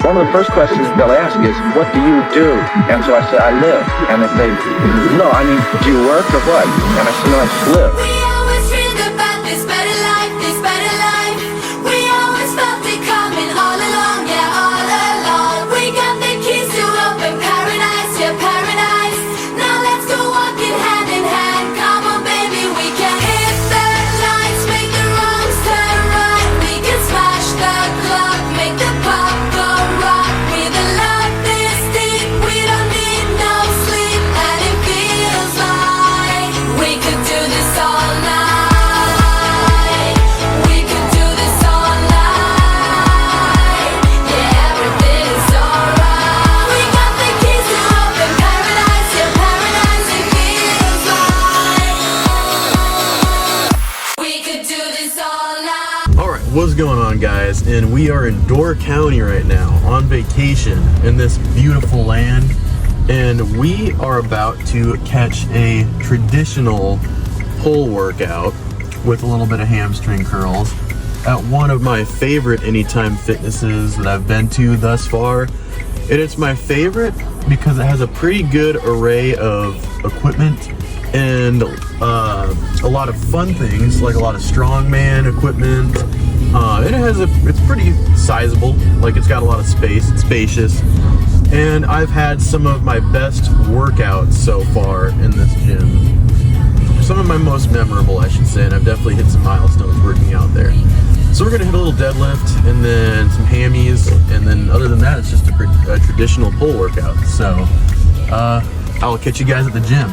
one of the first questions they'll ask is, what do you do? And so I say, I live. And they say, no, I mean, do you work or what? And I say, no, I just live. We always dreamed about this better life, this better life. We always felt it coming all along, yeah, all along. We got the keys to open paradise, yeah, paradise. Now let's go walking hand in hand. Come on, baby, we can hit the lights, make the wrongs turn right. We can smash the clock, make the pop go rock. With a love this deep, we don't need no sleep, and it feels like we could do this all night. We could do this all night. Yeah, everything is alright. We got the keys to open paradise, yeah, paradise. It feels like we could do this all night. Alright, what's going on, guys? And we are in Door County right now on vacation in this beautiful land, and we are about to catch a traditional pull workout with a little bit of hamstring curls at one of my favorite Anytime Fitnesses that I've been to thus far. And it's my favorite because it has a pretty good array of equipment and a lot of fun things, like a lot of strongman equipment. It's pretty sizable, like it's got a lot of space, it's spacious. And I've had some of my best workouts so far in this gym. Some of my most memorable, I should say, and I've definitely hit some milestones working out there. So we're gonna hit a little deadlift and then some hammies, and then other than that, it's just a traditional pull workout. So I'll catch you guys at the gym.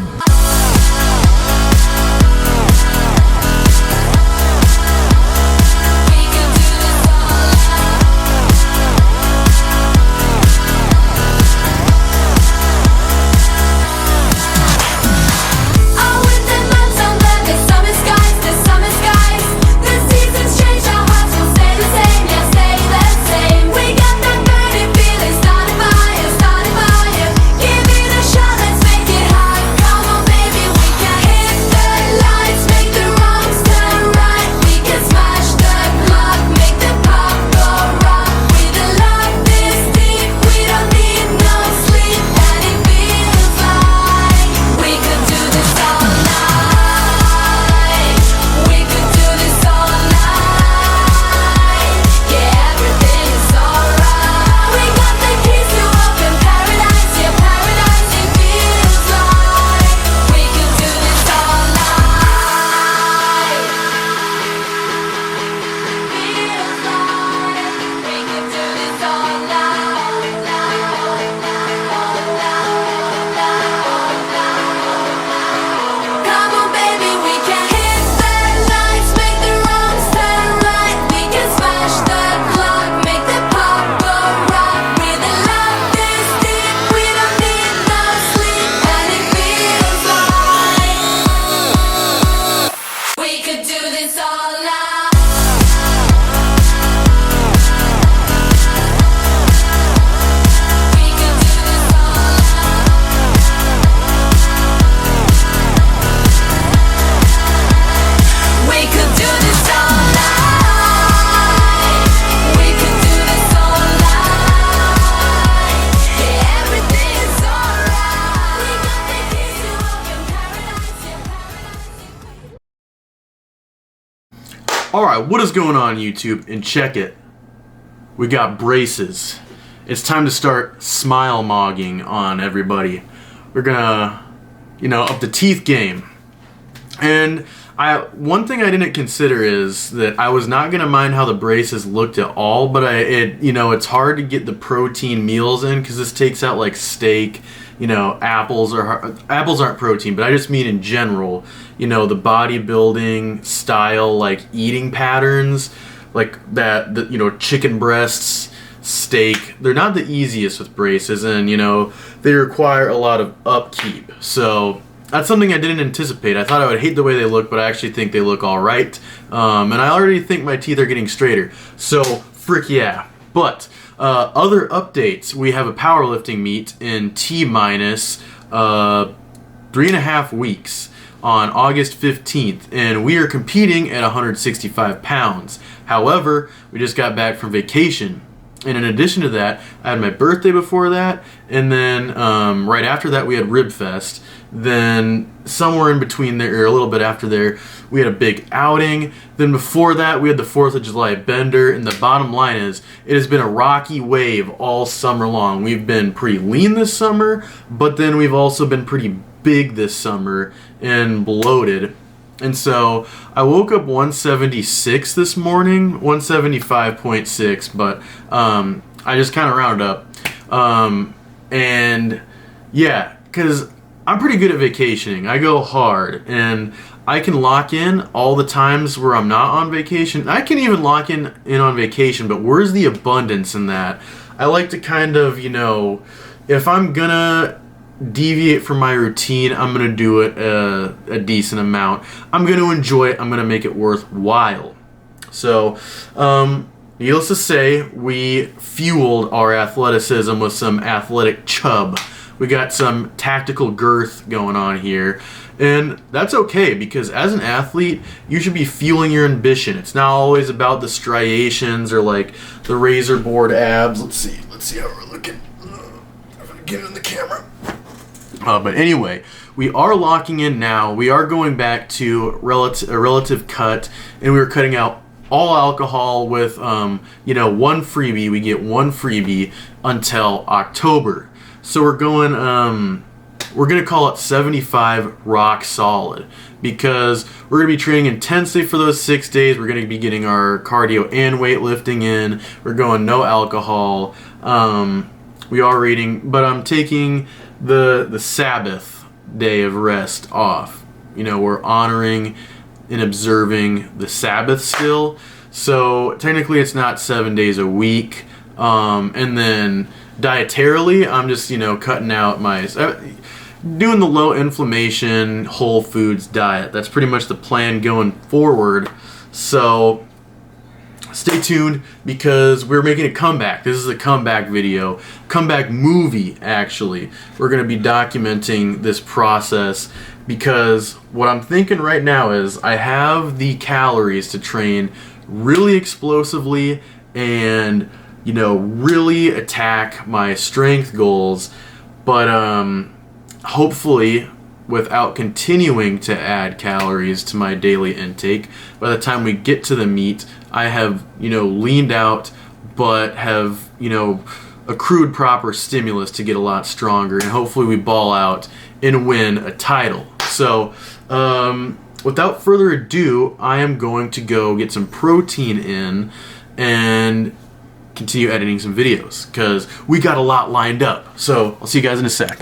Alright, what is going on, YouTube? And check it. We got braces. It's time to start smile mogging on everybody. We're gonna, up the teeth game. And one thing I didn't consider is that I was not gonna mind how the braces looked at all, but it's hard to get the protein meals in because this takes out like steak. Apples aren't protein, but I just mean in general, the bodybuilding style, like eating patterns, like that, chicken breasts, steak, they're not the easiest with braces, and, they require a lot of upkeep. So that's something I didn't anticipate. I thought I would hate the way they look, but I actually think they look all right. And I already think my teeth are getting straighter. So frick yeah. But other updates, we have a powerlifting meet in T-minus 3.5 weeks on August 15th, and we are competing at 165 pounds. However, we just got back from vacation, And in addition to that, I had my birthday before that, and then right after that we had Rib Fest. Then somewhere in between there, or a little bit after there, we had a big outing. Then before that, we had the 4th of July bender. And the bottom line is, it has been a rocky wave all summer long. We've been pretty lean this summer, but then we've also been pretty big this summer and bloated. And so I woke up 176 this morning, 175.6, but I just kind of rounded up. And yeah, because I'm pretty good at vacationing. I go hard, and I can lock in all the times where I'm not on vacation. I can even lock in on vacation, but where's the abundance in that? I like to kind of, if I'm gonna deviate from my routine, I'm gonna do it a decent amount. I'm gonna enjoy it. I'm gonna make it worthwhile. So, needless to say, we fueled our athleticism with some athletic chub. We got some tactical girth going on here, and that's okay, because as an athlete, you should be fueling your ambition. It's not always about the striations or like the razor board abs. Let's see how we're looking. I'm gonna get it in the camera. But anyway, we are locking in now. We are going back to a relative cut, and we're cutting out all alcohol with, one freebie. We get one freebie until October. So we're going to call it 75 rock solid, because we're going to be training intensely for those 6 days. We're going to be getting our cardio and weightlifting in. We're going no alcohol. We are eating, but I'm taking the Sabbath day of rest off. We're honoring and observing the Sabbath still. So technically it's not 7 days a week. And then dietarily, I'm just, cutting out doing the low inflammation whole foods diet. That's pretty much the plan going forward. So stay tuned, because we're making a comeback. This is a comeback video, comeback movie actually. We're going to be documenting this process, because what I'm thinking right now is I have the calories to train really explosively and really attack my strength goals, but hopefully without continuing to add calories to my daily intake. By the time we get to the meet, I have leaned out, but have accrued proper stimulus to get a lot stronger, and hopefully we ball out and win a title. So without further ado, I am going to go get some protein in and continue editing some videos, because we got a lot lined up. So I'll see you guys in a sec.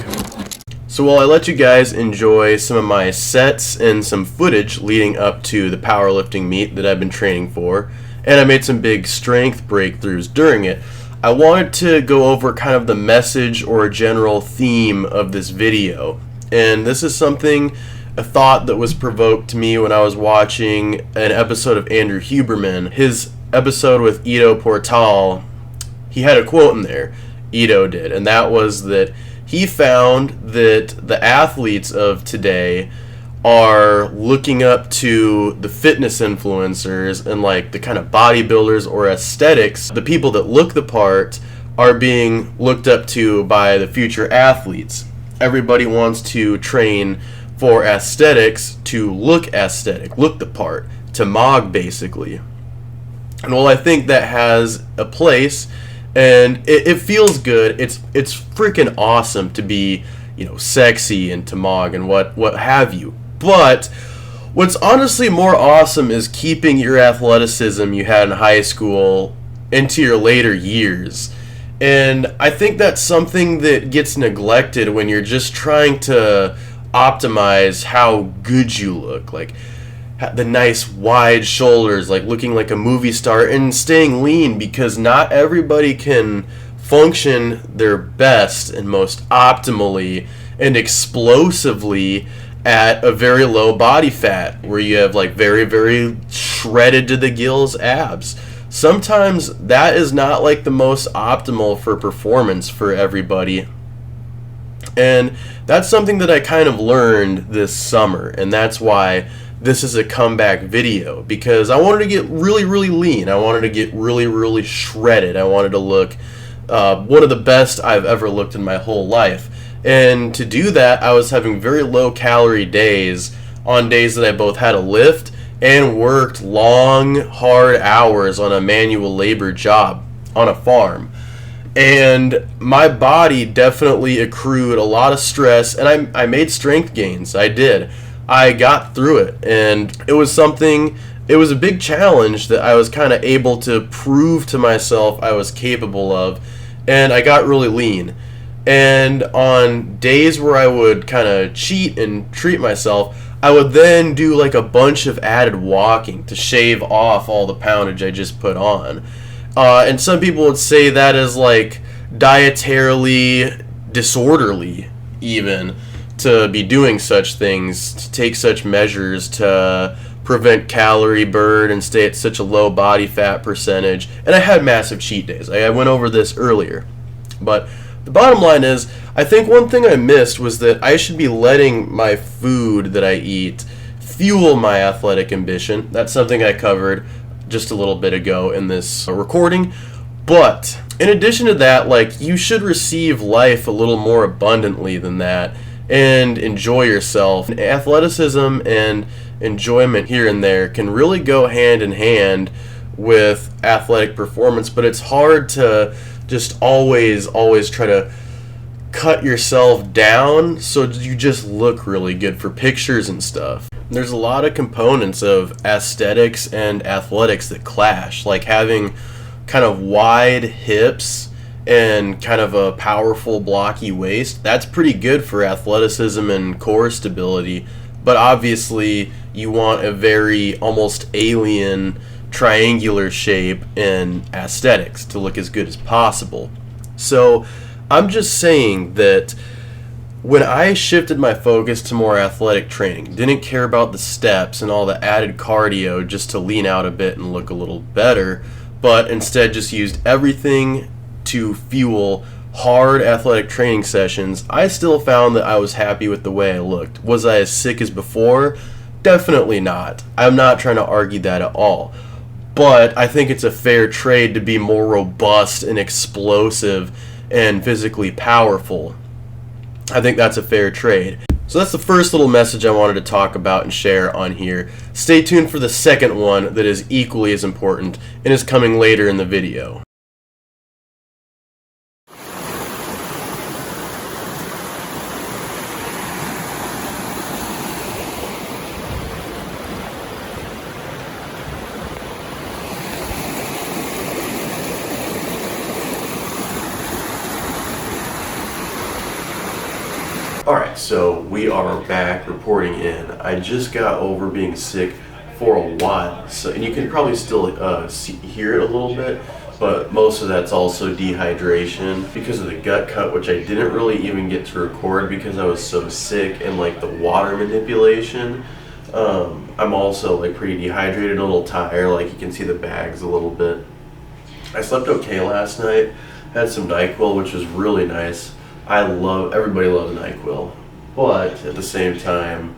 So while I let you guys enjoy some of my sets and some footage leading up to the powerlifting meet that I've been training for, and I made some big strength breakthroughs during it, I wanted to go over kind of the message or a general theme of this video. And this is a thought that was provoked to me when I was watching an episode of Andrew Huberman. His episode with Ido Portal, he had a quote in there, Ido did, and that was that he found that the athletes of today are looking up to the fitness influencers and like the kind of bodybuilders or aesthetics. The people that look the part are being looked up to by the future athletes. Everybody wants to train for aesthetics, to look aesthetic, look the part, to mog basically. And while I think that has a place, and it feels good, it's freaking awesome to be, sexy and to mog and what have you. But what's honestly more awesome is keeping your athleticism you had in high school into your later years. And I think that's something that gets neglected when you're just trying to optimize how good you look. Like the nice wide shoulders, like looking like a movie star, and staying lean, because not everybody can function their best and most optimally and explosively at a very low body fat, where you have like very, very shredded to the gills abs. Sometimes that is not like the most optimal for performance for everybody. And that's something that I kind of learned this summer, and that's why this is a comeback video because I wanted to get really, really lean. I wanted to get really, really shredded. I wanted to look one of the best I've ever looked in my whole life. And to do that, I was having very low calorie days on days that I both had to lift and worked long, hard hours on a manual labor job on a farm. And my body definitely accrued a lot of stress, and I made strength gains. I did. I got through it, and it was a big challenge that I was kind of able to prove to myself I was capable of, and I got really lean. And on days where I would kind of cheat and treat myself, I would then do like a bunch of added walking to shave off all the poundage I just put on. And some people would say that is like dietarily disorderly, even, to be doing such things, to take such measures to prevent calorie burn and stay at such a low body fat percentage. And I had massive cheat days. I went over this earlier. But the bottom line is, I think one thing I missed was that I should be letting my food that I eat fuel my athletic ambition. That's something I covered just a little bit ago in this recording. But in addition to that, like, you should receive life a little more abundantly than that and enjoy yourself. Athleticism and enjoyment here and there can really go hand in hand with athletic performance, but it's hard to just always try to cut yourself down so you just look really good for pictures and stuff. There's a lot of components of aesthetics and athletics that clash, like having kind of wide hips and kind of a powerful blocky waist. That's pretty good for athleticism and core stability, but obviously you want a very almost alien triangular shape in aesthetics to look as good as possible. So I'm just saying that when I shifted my focus to more athletic training, didn't care about the steps and all the added cardio just to lean out a bit and look a little better, but instead just used everything to fuel hard athletic training sessions, I still found that I was happy with the way I looked. Was I as sick as before? Definitely not. I'm not trying to argue that at all. But I think it's a fair trade to be more robust and explosive and physically powerful. I think that's a fair trade. So that's the first little message I wanted to talk about and share on here. Stay tuned for the second one that is equally as important and is coming later in the video. Alright, so we are back reporting in. I just got over being sick for a while, so, and you can probably still hear it a little bit, but most of that's also dehydration because of the gut cut, which I didn't really even get to record because I was so sick, and like the water manipulation. I'm also like pretty dehydrated, a little tired, like you can see the bags a little bit. I slept okay last night, had some NyQuil, which was really nice. Everybody loves NyQuil, but at the same time,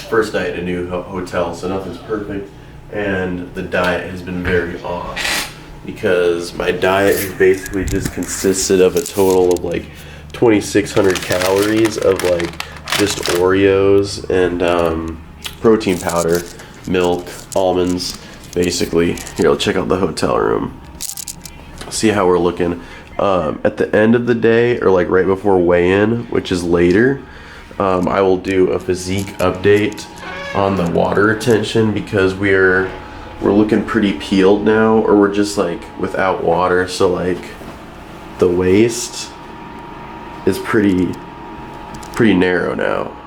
first night in a new hotel, so nothing's perfect, and the diet has been very off because my diet has basically just consisted of a total of like 2,600 calories of like just Oreos and protein powder, milk, almonds, basically. Here, I'll check out the hotel room, see how we're looking. At the end of the day, or like right before weigh-in, which is later, I will do a physique update on the water retention because we're looking pretty peeled now, or we're just like without water, so like the waist is pretty narrow now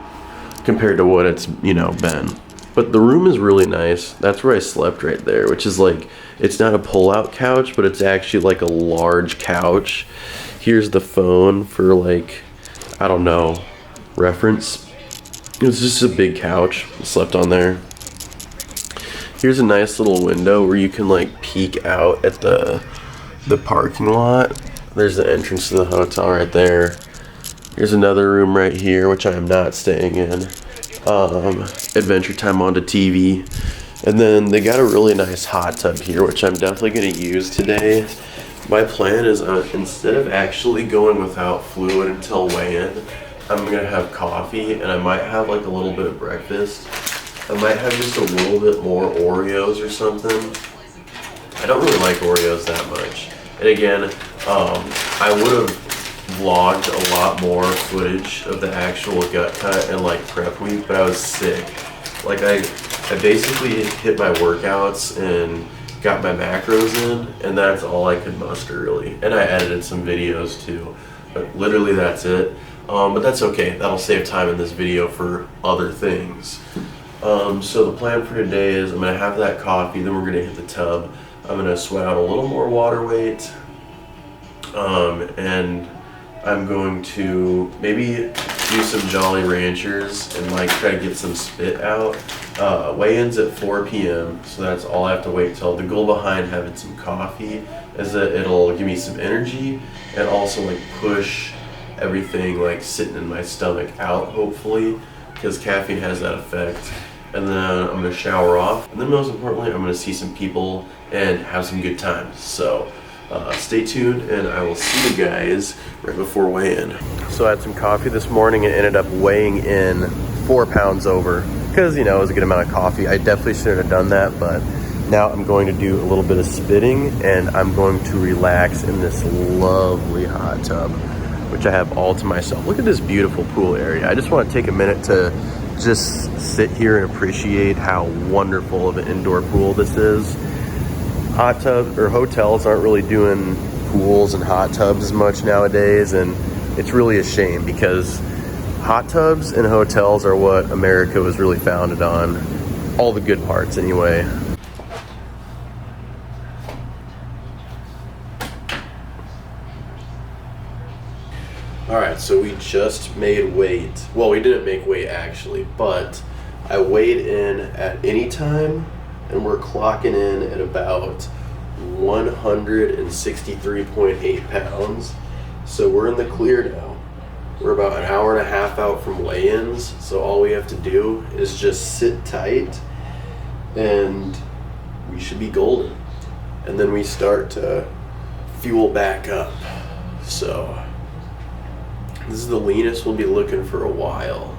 compared to what it's been. But the room is really nice. That's where I slept right there, which is like, it's not a pull-out couch, but it's actually like a large couch. Here's the phone for like, I don't know, reference. It was just a big couch. I slept on there. Here's a nice little window where you can like peek out at the parking lot. There's the entrance to the hotel right there. Here's another room right here, which I am not staying in. Adventure Time onto TV. And then they got a really nice hot tub here, which I'm definitely going to use today. My plan is instead of actually going without fluid until weigh-in, I'm going to have coffee and I might have like a little bit of breakfast. I might have just a little bit more Oreos or something. I don't really like Oreos that much. And again, I would have vlogged a lot more footage of the actual gut cut and like prep week, but I was sick. Like I basically hit my workouts and got my macros in, and that's all I could muster really. And I edited some videos too, but literally that's it. But that's okay, that'll save time in this video for other things. So the plan for today is I'm gonna have that coffee, then we're gonna hit the tub. I'm gonna sweat out a little more water weight, and I'm going to maybe do some Jolly Ranchers and like try to get some spit out. Weigh-in's at 4 p.m. so that's all I have to wait till. The goal behind having some coffee is that it'll give me some energy and also like push everything like sitting in my stomach out, hopefully, because caffeine has that effect. And then I'm gonna shower off, and then most importantly, I'm gonna see some people and have some good times. So stay tuned, and I will see you guys right before weigh-in. So I had some coffee this morning and ended up weighing in 4 pounds over, because you know, it was a good amount of coffee. I definitely shouldn't have done that, but now I'm going to do a little bit of spitting, and I'm going to relax in this lovely hot tub, which I have all to myself. Look at this beautiful pool area. I just want to take a minute to just sit here and appreciate how wonderful of an indoor pool this is. Hot tubs or hotels aren't really doing pools and hot tubs as much nowadays, and it's really a shame because hot tubs and hotels are what America was really founded on. All the good parts anyway. Alright, so we just made weight. Well, we didn't make weight actually, but I weighed in at any time, and we're clocking in at about 163.8 pounds. So we're in the clear now. We're about an hour and a half out from weigh-ins, so all we have to do is just sit tight, and we should be golden. And then we start to fuel back up. So this is the leanest we'll be looking for a while.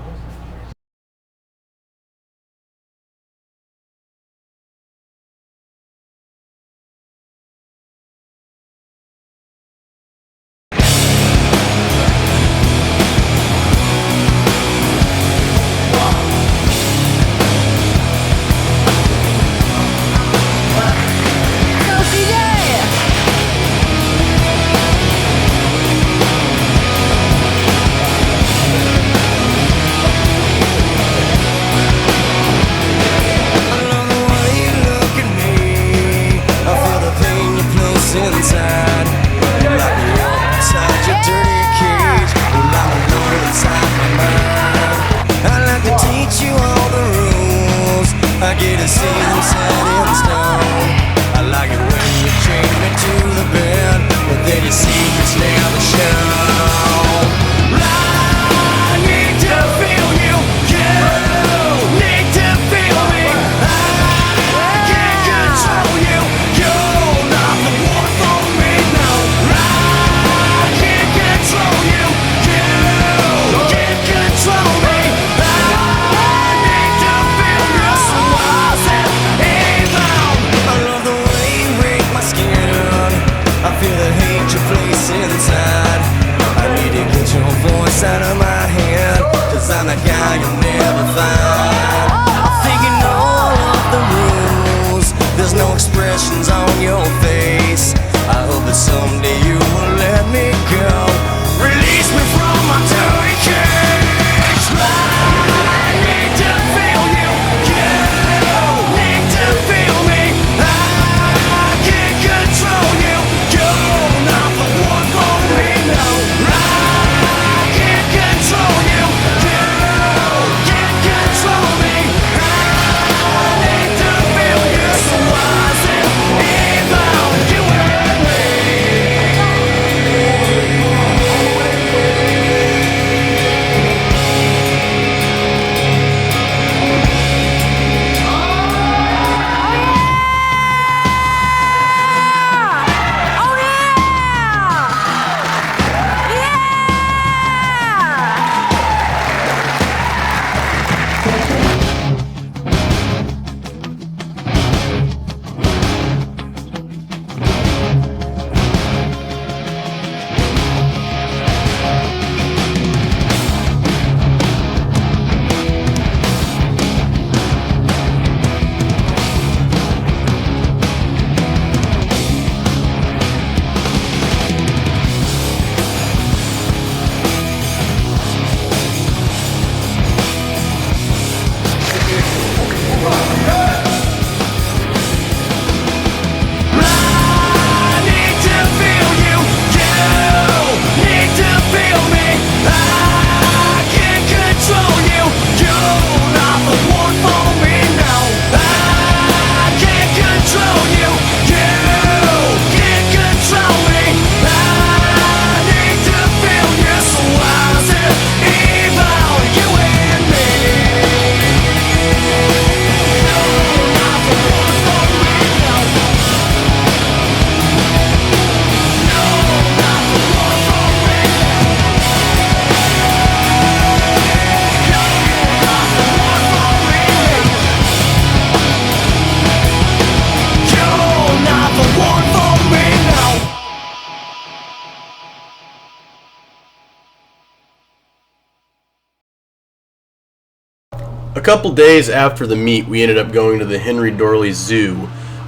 couple days after the meet, we ended up going to the Henry Dorley Zoo,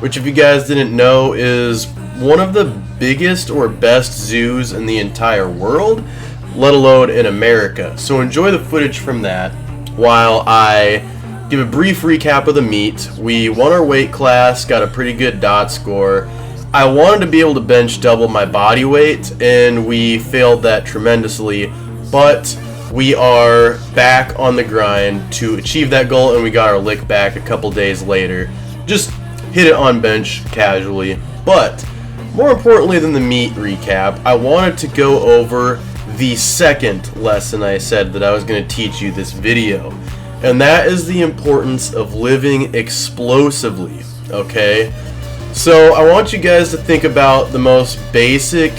which, if you guys didn't know, is one of the biggest or best zoos in the entire world, let alone in America. So enjoy the footage from that while I give a brief recap of the meet. We won our weight class, got a pretty good dot score. I wanted to be able to bench double my body weight, and we failed that tremendously, but we are back on the grind to achieve that goal, and we got our lick back a couple days later. Just hit it on bench casually. But more importantly than the meet recap, I wanted to go over the second lesson I said that I was going to teach you this video. And that is the importance of living explosively, okay? So I want you guys to think about the most basic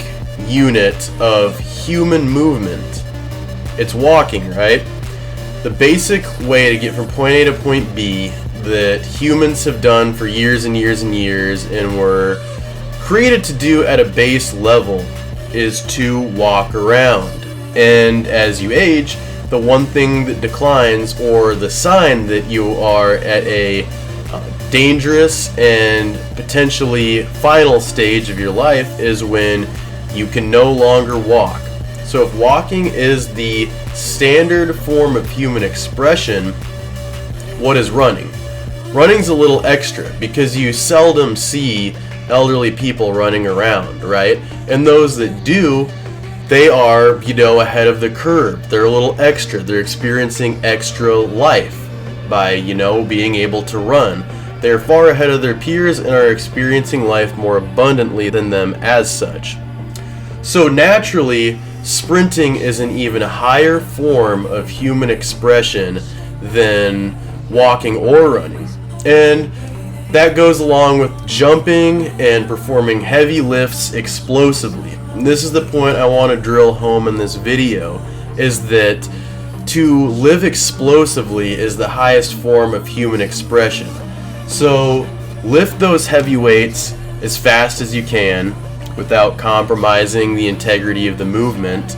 unit of human movement. It's walking, right? The basic way to get from point A to point B that humans have done for years and years and years and were created to do at a base level is to walk around. And as you age, the one thing that declines, or the sign that you are at a dangerous and potentially final stage of your life, is when you can no longer walk. So if walking is the standard form of human expression, what is running? Running's a little extra because you seldom see elderly people running around, right? And those that do, they are, ahead of the curve. They're a little extra. They're experiencing extra life by, being able to run. They're far ahead of their peers and are experiencing life more abundantly than them as such. So naturally, sprinting is an even higher form of human expression than walking or running. And that goes along with jumping and performing heavy lifts explosively. And this is the point I want to drill home in this video, is that to live explosively is the highest form of human expression. So lift those heavy weights as fast as you can without compromising the integrity of the movement.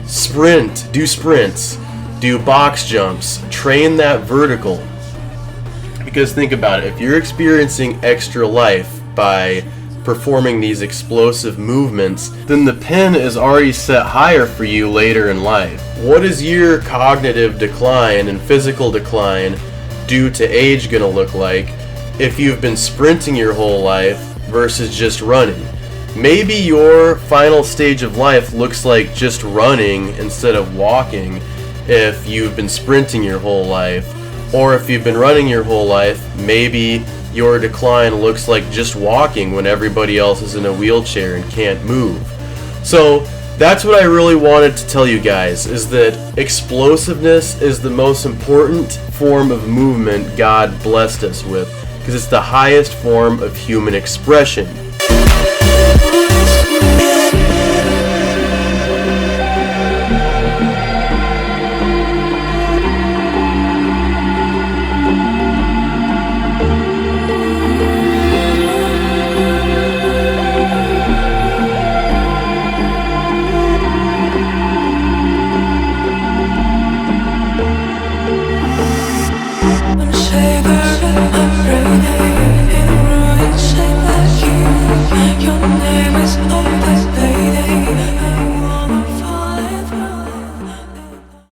Sprint, do sprints, do box jumps, train that vertical. Because think about it, if you're experiencing extra life by performing these explosive movements, then the pin is already set higher for you later in life. What is your cognitive decline and physical decline due to age going to look like if you've been sprinting your whole life versus just running? Maybe your final stage of life looks like just running instead of walking if you've been sprinting your whole life. Or if you've been running your whole life, maybe your decline looks like just walking when everybody else is in a wheelchair and can't move. So that's what I really wanted to tell you guys, is that explosiveness is the most important form of movement God blessed us with, because it's the highest form of human expression.